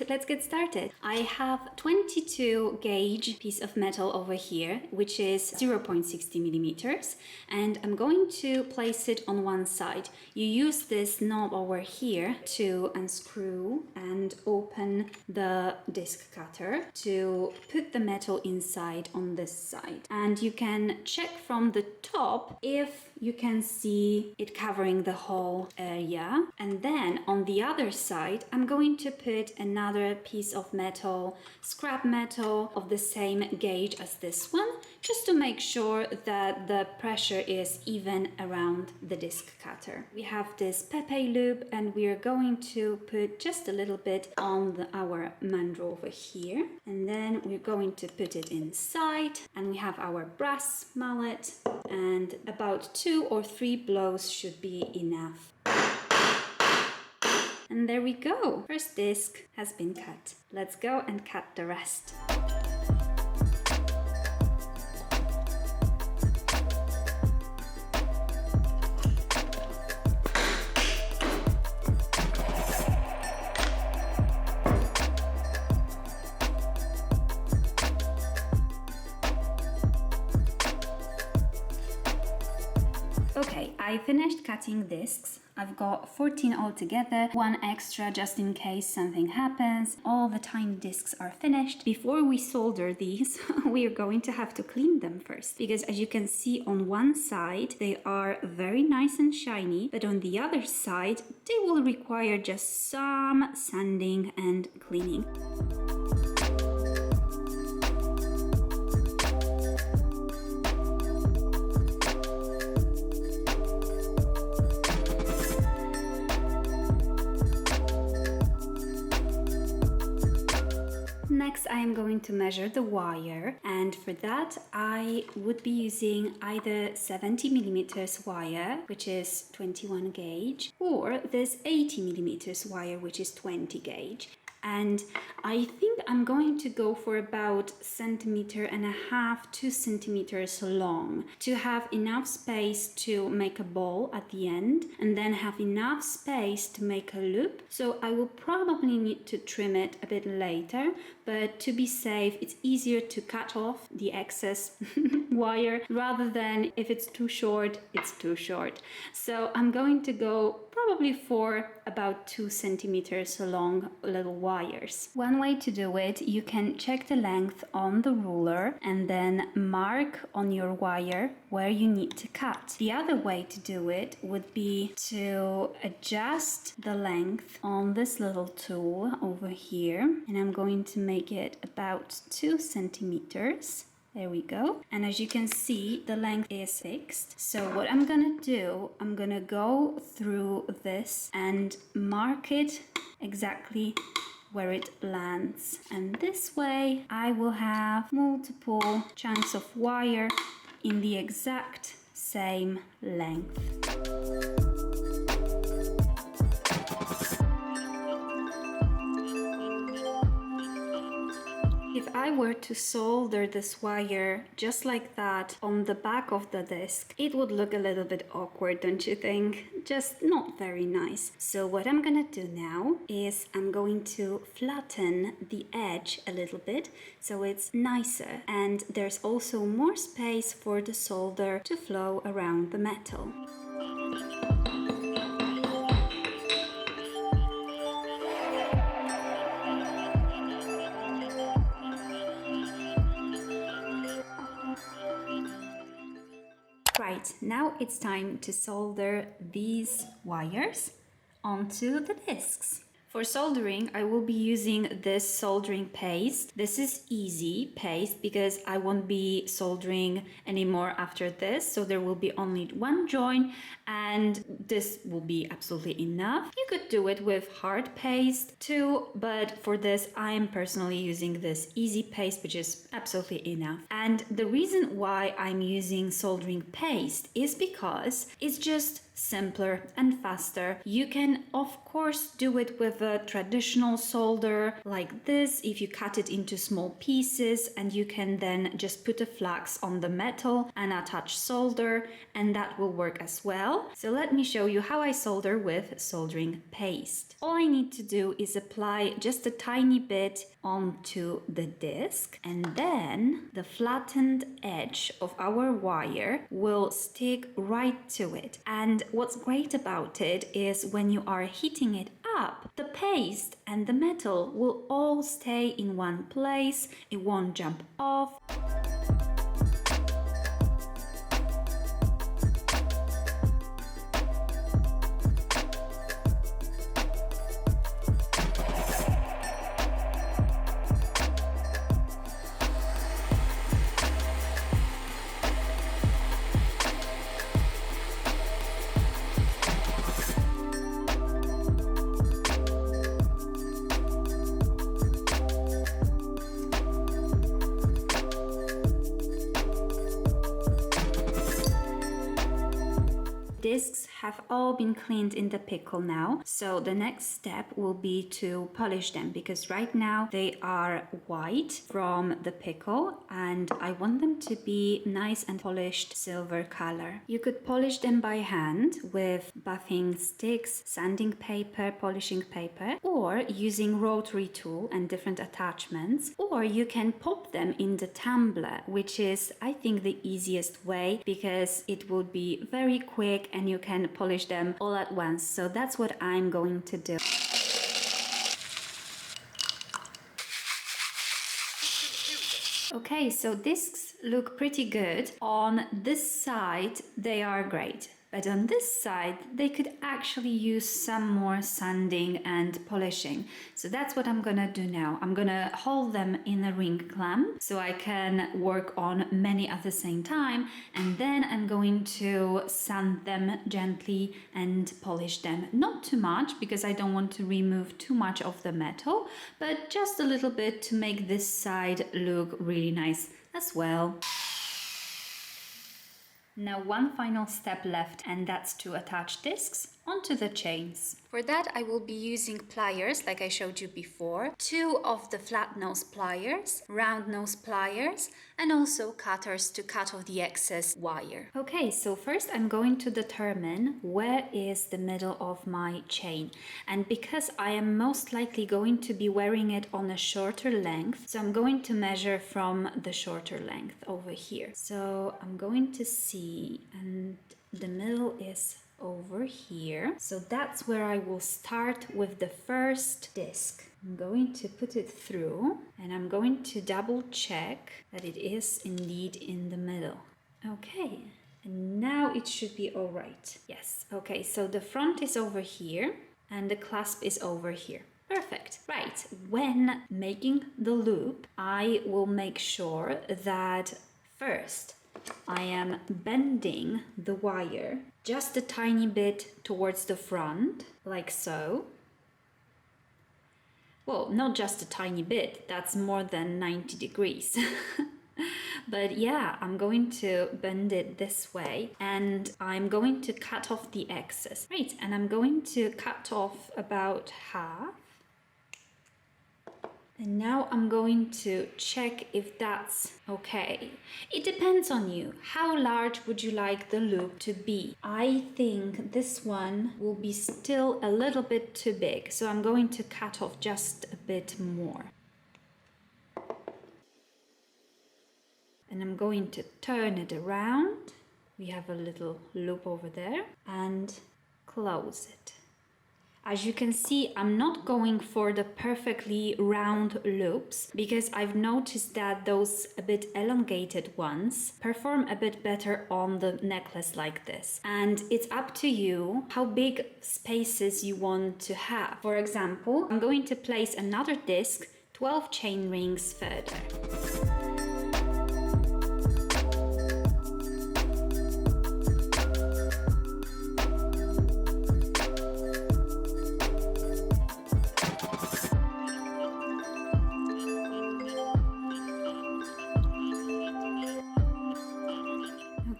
let's get started. I have 22 gauge piece of metal over here, which is 0.60 millimeters, and I'm going to place it on one side. You use this knob over here to unscrew and open the disc cutter to put the metal inside on this side. And you can check from the top if you can see it covering the whole area. And then on the other side, I'm going to put another piece of metal, scrap metal of the same gauge as this one, just to make sure that the pressure is even around the disc cutter. We have this Pepe loop and we are going to put just a little bit on our mandrel over here. And then we're going to put it inside, and we have our brass mallet, and about 2 or 3 blows should be enough. And there we go. First disc has been cut. Let's go and cut the rest. Okay, I finished cutting discs. I've got 14 altogether, 1 extra just in case something happens. All the tiny discs are finished. Before we solder these, we are going to have to clean them first, because as you can see on one side, they are very nice and shiny, but on the other side, they will require just some sanding and cleaning. Next, I am going to measure the wire, and for that I would be using either 70 millimeters wire, which is 21 gauge, or this 80 millimeters wire, which is 20 gauge. And I think I'm going to go for about 1.5 centimeters, 2 centimeters long, to have enough space to make a ball at the end, and then have enough space to make a loop. So I will probably need to trim it a bit later, but to be safe, it's easier to cut off the excess wire rather than if it's too short, it's too short. So I'm going to go probably for about 2 centimeters long little wires. One way to do it, you can check the length on the ruler and then mark on your wire where you need to cut. The other way to do it would be to adjust the length on this little tool over here, and I'm going to make it about 2 centimeters. There we go. And as you can see, the length is fixed. So what I'm gonna do, I'm gonna go through this and mark it exactly where it lands. And this way I will have multiple chunks of wire in the exact same length. If I were to solder this wire just like that on the back of the disc, it would look a little bit awkward, don't you think? Just not very nice. So what I'm gonna do now is I'm going to flatten the edge a little bit so it's nicer, and there's also more space for the solder to flow around the metal. Right, now it's time to solder these wires onto the discs. For soldering, I will be using this soldering paste. This is easy paste because I won't be soldering anymore after this, so there will be only one join and this will be absolutely enough. You could do it with hard paste too, but for this I am personally using this easy paste, which is absolutely enough. And the reason why I'm using soldering paste is because it's just simpler and faster. You can of course do it with a traditional solder like this, if you cut it into small pieces, and you can then just put a flux on the metal and attach solder, and that will work as well. So let me show you how I solder with soldering paste. All I need to do is apply just a tiny bit onto the disc, and then the flattened edge of our wire will stick right to it. And what's great about it is when you are heating it up, the paste and the metal will all stay in one place. It won't jump off. Discs have all been cleaned in the pickle now, so the next step will be to polish them, because right now they are white from the pickle and I want them to be nice and polished silver color. You could polish them by hand with buffing sticks, sanding paper, polishing paper, or using rotary tool and different attachments, or you can pop them in the tumbler, which is, I think, the easiest way, because it would be very quick and you can polish them all at once. So that's what I'm going to do. Okay, so discs look pretty good. On this side, they are great. But on this side, they could actually use some more sanding and polishing. So that's what I'm gonna do now. I'm gonna hold them in a ring clamp so I can work on many at the same time. And then I'm going to sand them gently and polish them. Not too much, because I don't want to remove too much of the metal, but just a little bit to make this side look really nice as well. Now one final step left, and that's to attach discs onto the chains. For that I will be using pliers like I showed you before, 2 of the flat nose pliers, round nose pliers, and also cutters to cut off the excess wire. Okay, so first I'm going to determine where is the middle of my chain, and because I am most likely going to be wearing it on a shorter length, so I'm going to measure from the shorter length over here. So I'm going to see, and the middle is over here, so that's where I will start with the first disc. I'm going to put it through and I'm going to double check that it is indeed in the middle. Okay, and now it should be all right. Yes, okay, so the front is over here and the clasp is over here. Perfect. Right, when making the loop, I will make sure that first I am bending the wire just a tiny bit towards the front, like so. Well, not just a tiny bit, that's more than 90 degrees. But yeah, I'm going to bend it this way and I'm going to cut off the excess. Right, and I'm going to cut off about half. And now I'm going to check if that's okay. It depends on you. How large would you like the loop to be? I think this one will be still a little bit too big, so I'm going to cut off just a bit more. And I'm going to turn it around. We have a little loop over there and close it. As you can see, I'm not going for the perfectly round loops because I've noticed that those a bit elongated ones perform a bit better on the necklace like this. And it's up to you how big spaces you want to have. For example, I'm going to place another disc 12 chain rings further.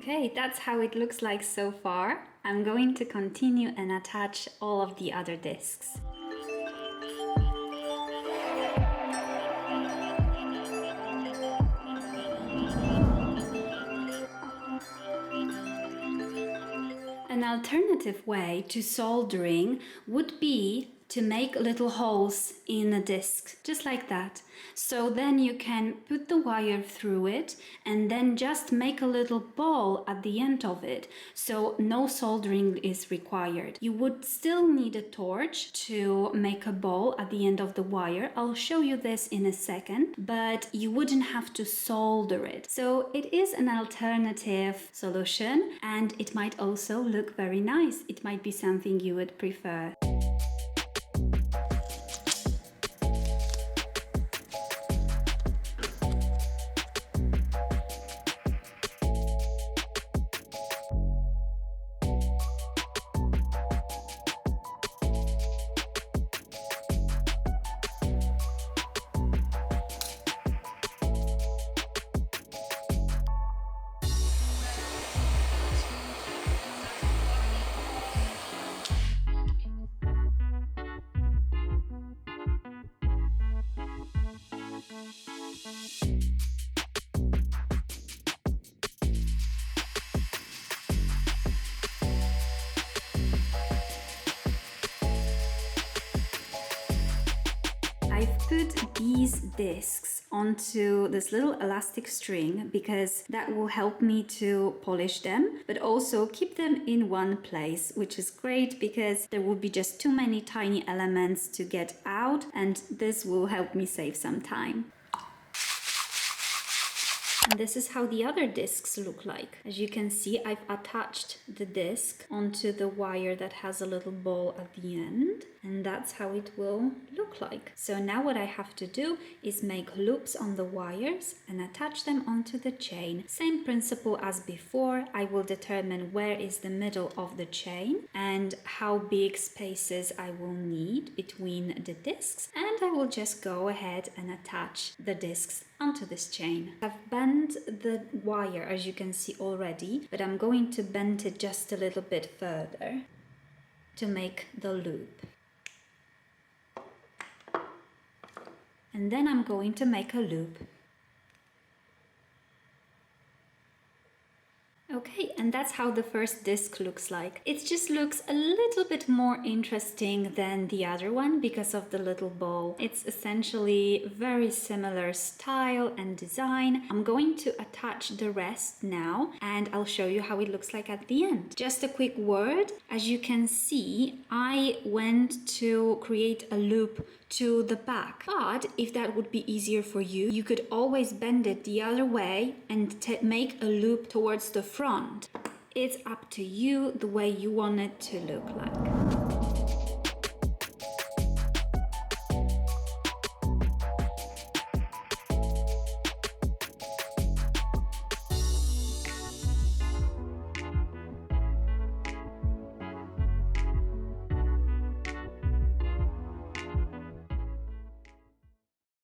Okay, that's how it looks like so far. I'm going to continue and attach all of the other discs. An alternative way to soldering would be to make little holes in a disc, just like that. So then you can put the wire through it and then just make a little ball at the end of it, so no soldering is required. You would still need a torch to make a ball at the end of the wire. I'll show you this in a second, but you wouldn't have to solder it. So it is an alternative solution, and it might also look very nice. It might be something you would prefer. I've put these discs onto this little elastic string because that will help me to polish them, but also keep them in one place, which is great because there would be just too many tiny elements to get out, and this will help me save some time. And this is how the other discs look like. As you can see, I've attached the disc onto the wire that has a little ball at the end, and that's how it will look like. So now what I have to do is make loops on the wires and attach them onto the chain. Same principle as before. I will determine where is the middle of the chain and how big spaces I will need between the discs, and I will just go ahead and attach the discs onto this chain. I've bent the wire, as you can see already, but I'm going to bend it just a little bit further to make the loop. And then I'm going to make a loop. Okay, and that's how the first disc looks like. It just looks a little bit more interesting than the other one because of the little ball. It's essentially very similar style and design. I'm going to attach the rest now, and I'll show you how it looks like at the end. Just a quick word. As you can see, I went to create a loop to the back, but if that would be easier for you, you could always bend it the other way and make a loop towards the front. It's up to you the way you want it to look like.